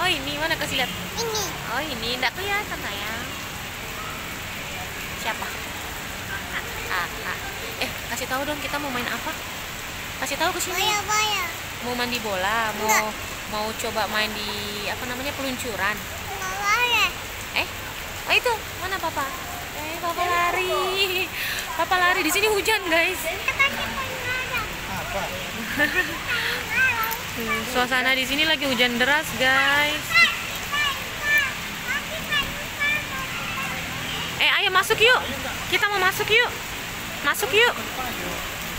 Oh ini mana, kasih lihat. Ini. Oh ini enggak kelihatan sayang. Siapa? Kasih tahu dong kita mau main apa? Kasih tahu ke sini. Boya. Mau mandi bola, Enggak. mau coba main di apa namanya, peluncuran. Enggak boleh. Oh itu mana papa? Papa lari. Papa lari di sini hujan guys. Apa? Suasana di sini lagi hujan deras guys. Ayo masuk yuk. Kita mau masuk yuk. Masuk yuk.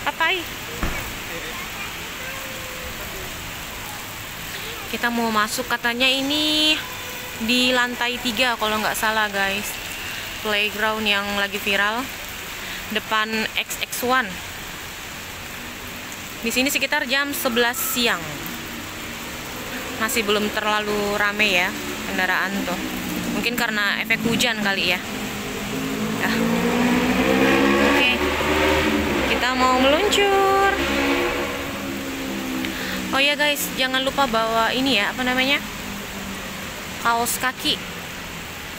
Papai. Kita mau masuk, katanya ini di lantai 3 kalau nggak salah guys. Playground yang lagi viral depan XX1. Di sini sekitar jam 11 siang. Masih belum terlalu rame ya kendaraan tuh. Mungkin karena efek hujan kali ya. Oke. Kita mau meluncur. Oh ya guys, jangan lupa bawa ini ya, apa namanya? Kaos kaki.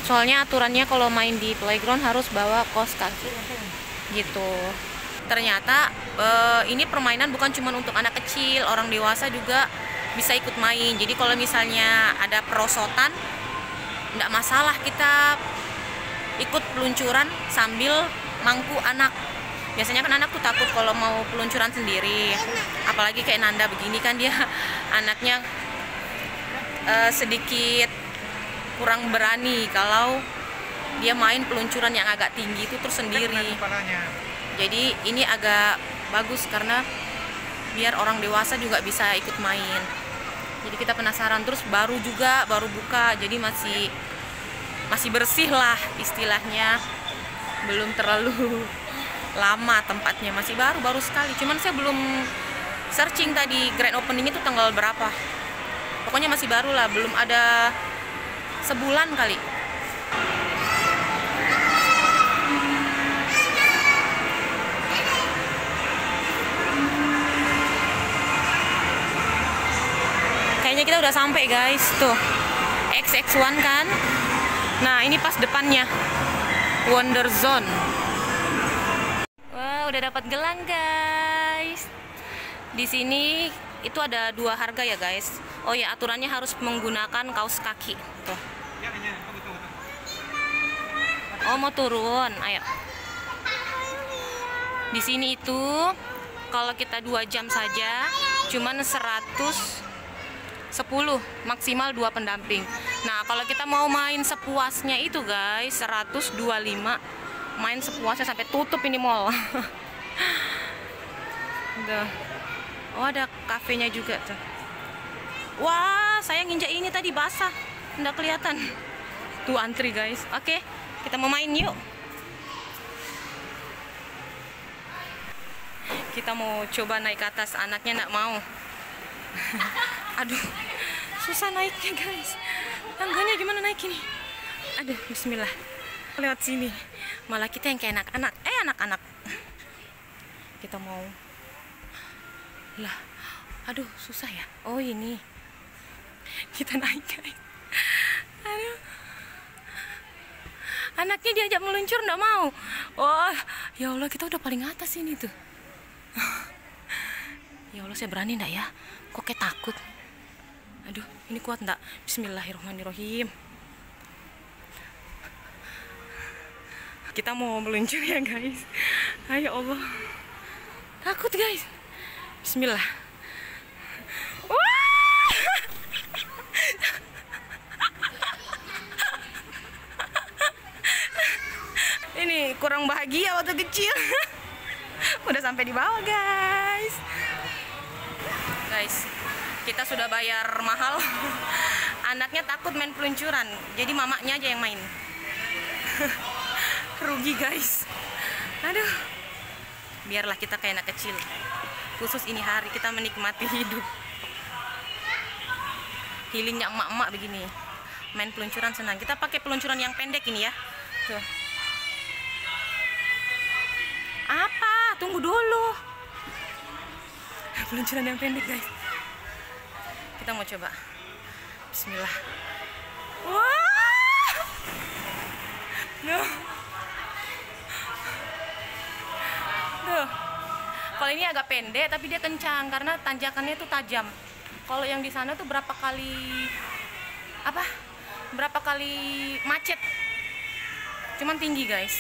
Soalnya aturannya kalau main di playground harus bawa kaos kaki. Gitu. Ternyata ini permainan bukan cuma untuk anak kecil, orang dewasa juga bisa ikut main. Jadi kalau misalnya ada perosotan, nggak masalah kita ikut peluncuran sambil mangku anak. Biasanya kan anak tuh takut kalau mau peluncuran sendiri, apalagi kayak Nanda begini kan, dia anaknya sedikit kurang berani kalau dia main peluncuran yang agak tinggi itu terus sendiri. Jadi ini agak bagus karena biar orang dewasa juga bisa ikut main. Jadi kita penasaran, terus baru buka, jadi masih bersih lah istilahnya, belum terlalu lama tempatnya, masih baru sekali. Cuman saya belum searching tadi grand opening itu tanggal berapa, pokoknya masih baru lah, belum ada sebulan kali. Kayaknya kita udah sampai guys, tuh XX1 kan. Nah ini pas depannya Wonder Zone. Wah, udah dapat gelang guys. Di sini itu ada 2 harga ya guys. Oh ya, aturannya harus menggunakan kaos kaki. Tuh. Oh mau turun, ayo. Di sini itu kalau kita 2 jam saja cuman 110, maksimal 2 pendamping. Nah kalau kita mau main sepuasnya itu guys 125, main sepuasnya sampai tutup ini mall. Udah. Oh ada kafenya juga tuh. Wah saya nginjak ini tadi basah, nggak kelihatan. Tuh antri guys. Oke, kita mau main yuk. Kita mau coba naik ke atas, anaknya nggak mau. Aduh, susah naiknya guys. Tangganya gimana naik ini? Aduh, bismillah. Lewat sini. Malah kita yang kayak anak-anak. Anak-anak. Kita mau. Lah, aduh, susah ya. Oh, ini. Kita naik guys. Aduh. Anaknya diajak meluncur nggak mau. Oh, ya Allah, kita udah paling atas ini tuh. Ya Allah, saya berani nggak ya? Kok kayak takut. Aduh, ini kuat nggak? Bismillahirrahmanirrahim. Kita mau meluncur ya guys. Ayo Allah. Takut guys. Bismillah. Wah! Ini kurang bahagia waktu kecil. Udah sampai di bawah guys. Guys, kita sudah bayar mahal. Anaknya takut main peluncuran, jadi mamanya aja yang main. Rugi guys. Aduh. Biarlah kita kayak anak kecil. Khusus ini hari kita menikmati hidup. Healingnya emak-emak begini. Main peluncuran senang. Kita pakai peluncuran yang pendek ini ya. Tuh. Apa? Tunggu dulu. Peluncuran yang pendek guys. Kita mau coba. Bismillah. Wah. Duh. Duh. Kalau ini agak pendek tapi dia kencang karena tanjakannya tuh tajam. Kalau yang di sana tuh berapa kali macet. Cuman tinggi, guys.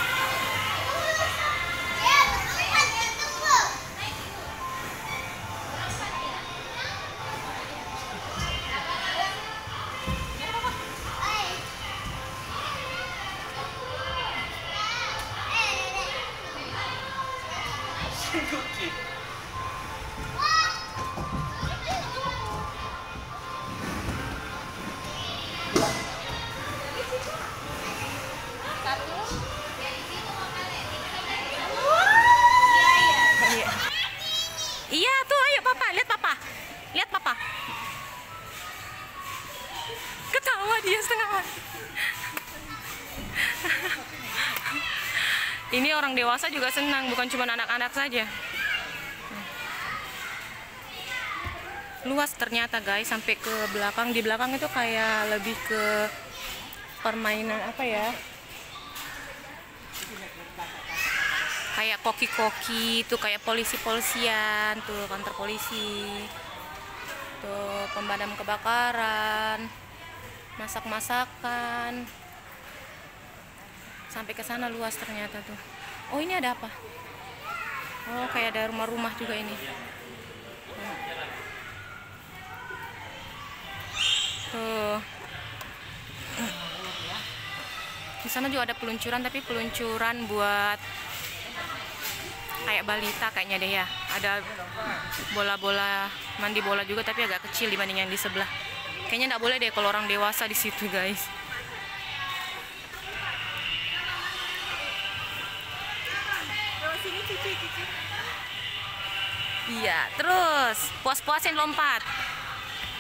Iya tuh, ayo papa, lihat papa. Lihat papa. Ketawa dia setengah mati. Ini orang dewasa juga senang, bukan cuma anak-anak saja. Luas ternyata, guys, sampai ke belakang. Di belakang itu kayak lebih ke permainan apa ya? Kayak koki-koki tuh, kayak polisi-polisian tuh, kantor polisi tuh, pemadam kebakaran, masak-masakan, sampai ke sana luas ternyata tuh. Oh, ini ada apa? Oh, kayak ada rumah-rumah juga ini tuh. Di sana juga ada peluncuran, tapi peluncuran buat kayak balita kayaknya deh ya. Ada bola-bola, mandi bola juga, tapi agak kecil dibanding yang di sebelah. Kayaknya nggak boleh deh kalau orang dewasa di situ, guys. Iya, terus puas-puasin lompat.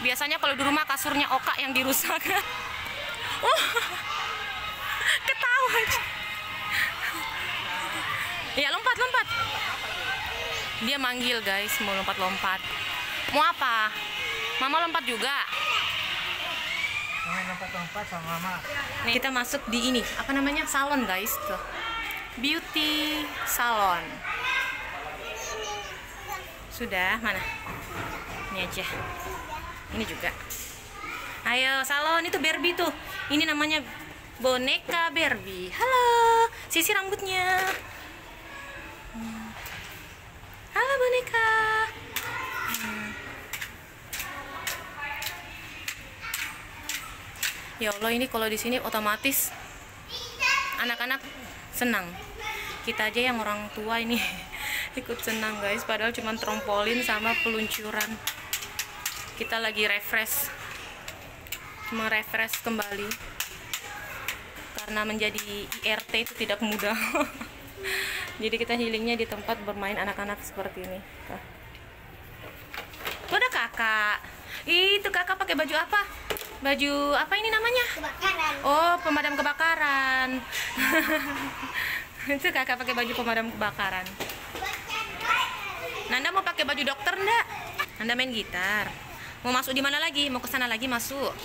Biasanya kalau di rumah kasurnya Oka yang dirusak. Ketawa aja. Ya, lompat. Dia manggil, guys, mau lompat-lompat. Mau apa? Mama lompat juga. Mau lompat-lompat sama mama. Nih, kita masuk di ini, apa namanya? Salon, guys, tuh. Beauty salon. Sudah, mana? Ini aja. Ini juga. Ayo, salon itu Barbie tuh. Ini namanya boneka Barbie. Halo, sisir rambutnya. Halo boneka. Ya Allah, ini kalau di sini otomatis anak-anak senang. Kita aja yang orang tua ini ikut senang, guys. Padahal cuma trampolin sama peluncuran. Kita lagi refresh, refresh kembali. Karena menjadi IRT itu tidak mudah. Jadi kita healingnya di tempat bermain anak-anak seperti ini. Tuh ada kakak. Itu kakak pakai baju apa? Baju apa ini namanya? Kebakaran. Oh, pemadam kebakaran. Itu kakak pakai baju pemadam kebakaran. Nanda mau pakai baju dokter enggak? Nanda main gitar. Mau masuk di mana lagi? Mau ke sana lagi masuk.